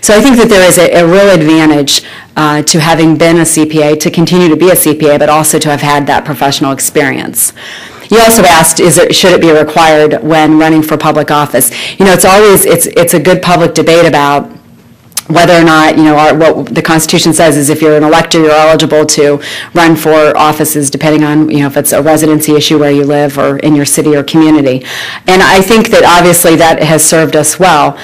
So I think that there is a real advantage to having been a CPA, to continue to be a CPA, but also to have had that professional experience. You also asked, should it be required when running for public office? It's a good public debate about whether or not, what the Constitution says is if you're an elector, you're eligible to run for offices depending on, if it's a residency issue where you live or in your city or community. And I think that obviously that has served us well.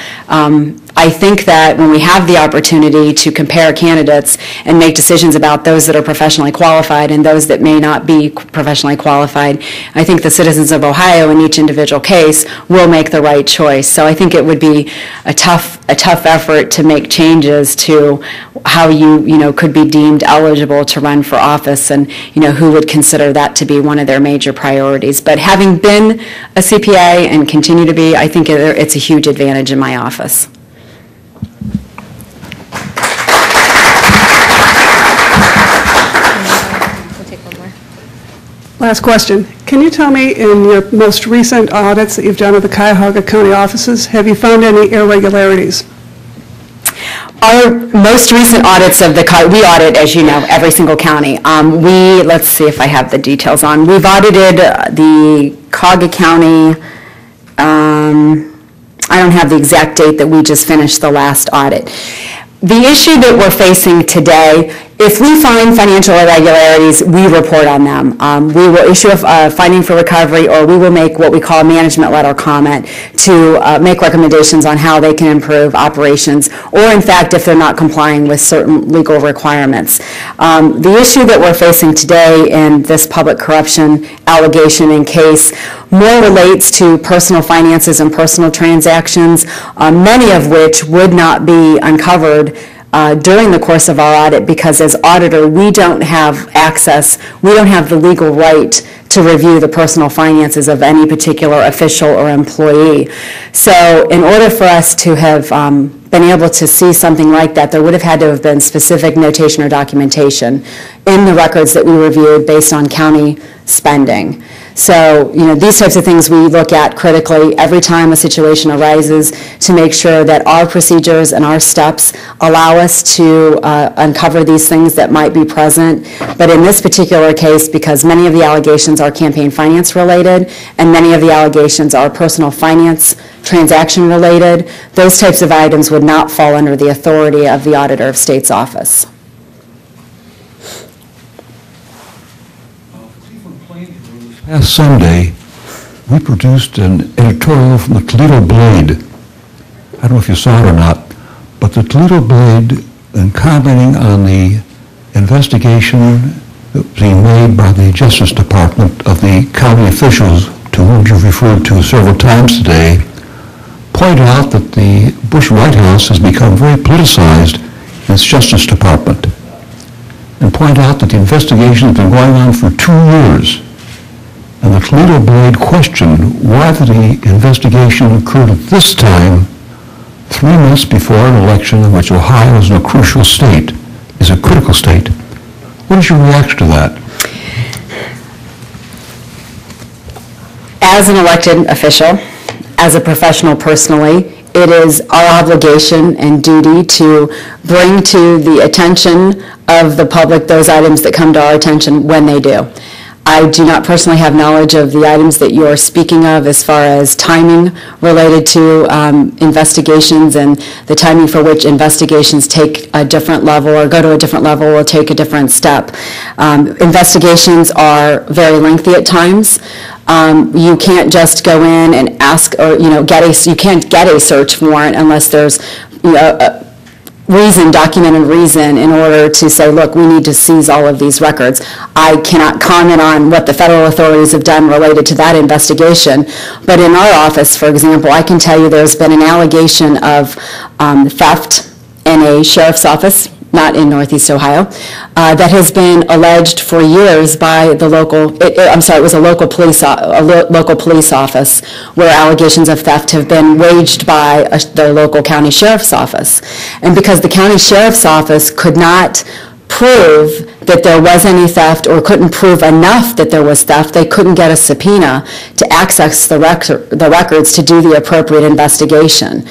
I think that when we have the opportunity to compare candidates and make decisions about those that are professionally qualified and those that may not be professionally qualified, I think the citizens of Ohio in each individual case will make the right choice. So I think it would be a tough effort to make changes to how you could be deemed eligible to run for office, and who would consider that to be one of their major priorities. But having been a CPA and continue to be, I think it's a huge advantage in my office. Last question. Can you tell me, in your most recent audits that you've done of the Cuyahoga County offices, have you found any irregularities? Our most recent audits of we audit, as you know, every single county. Let's see if I have the details on. We've audited the Cuyahoga County, I don't have the exact date that we just finished the last audit. The issue that we're facing today, if we find financial irregularities, we report on them. We will issue a finding for recovery, or we will make what we call a management letter comment to make recommendations on how they can improve operations, or in fact, if they're not complying with certain legal requirements. The issue that we're facing today in this public corruption allegation and case more relates to personal finances and personal transactions, many of which would not be uncovered during the course of our audit, because as auditor, we don't have access, we don't have the legal right to review the personal finances of any particular official or employee. So in order for us to have been able to see something like that, there would have had to have been specific notation or documentation in the records that we reviewed based on county spending. So, these types of things we look at critically every time a situation arises to make sure that our procedures and our steps allow us to uncover these things that might be present. But in this particular case, because many of the allegations are campaign finance related and many of the allegations are personal finance transaction related, those types of items would not fall under the authority of the Auditor of State's office. Last Sunday, we produced an editorial from the Toledo Blade. I don't know if you saw it or not, but the Toledo Blade, in commenting on the investigation being made by the Justice Department of the county officials to whom you've referred to several times today, pointed out that the Bush White House has become very politicized in its Justice Department, and point out that the investigation has been going on for 2 years. And the Toledo Blade questioned why the investigation occurred at this time, 3 months before an election in which Ohio is a critical state. What is your reaction to that? As an elected official, as a professional personally, it is our obligation and duty to bring to the attention of the public those items that come to our attention when they do. I do not personally have knowledge of the items that you're speaking of as far as timing related to investigations and the timing for which investigations take a different level or go to a different level or take a different step. Investigations are very lengthy at times. You can't just go in and ask or you can't get a search warrant unless there's documented reason in order to say, look, we need to seize all of these records. I cannot comment on what the federal authorities have done related to that investigation, but in our office, for example, I can tell you there's been an allegation of theft in a sheriff's office, not in Northeast Ohio, that has been alleged for years by the local, it was a local police office where allegations of theft have been waged by the local county sheriff's office. And because the county sheriff's office could not prove that there was any theft or couldn't prove enough that there was theft, they couldn't get a subpoena to access the records to do the appropriate investigation.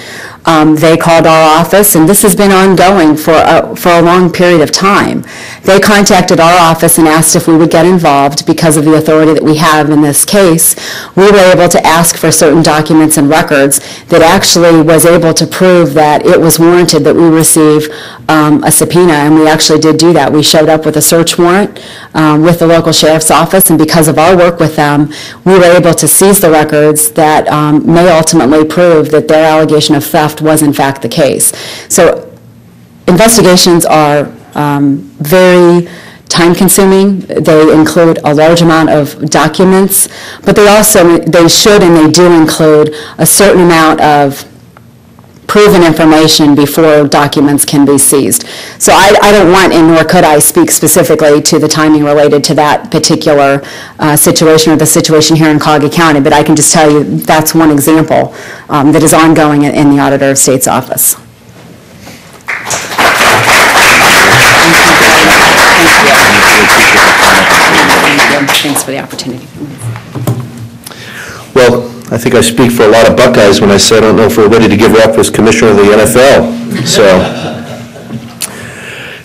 They called our office, and this has been ongoing for a long period of time. They contacted our office and asked if we would get involved because of the authority that we have in this case. We were able to ask for certain documents and records that actually was able to prove that it was warranted that we receive a subpoena, and we actually did do that. We showed up with a search warrant with the local sheriff's office, and because of our work with them, we were able to seize the records that may ultimately prove that their allegation of theft was in fact the case. So investigations are very time-consuming. They include a large amount of documents, but they should and they do include a certain amount of proven information before documents can be seized. So I don't want, and nor could I, speak specifically to the timing related to that particular situation or the situation here in Cuyahoga County, but I can just tell you that's one example that is ongoing in the Auditor of State's office. Thanks for the opportunity. Well, I think I speak for a lot of Buckeyes when I say I don't know if we're ready to give her up as commissioner of the NFL. So,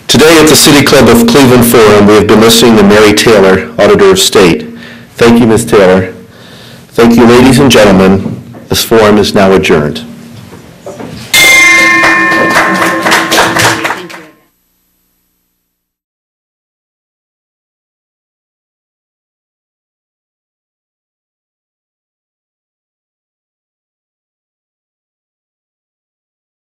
today at the City Club of Cleveland Forum, we have been listening to Mary Taylor, Auditor of State. Thank you, Ms. Taylor. Thank you, ladies and gentlemen. This forum is now adjourned.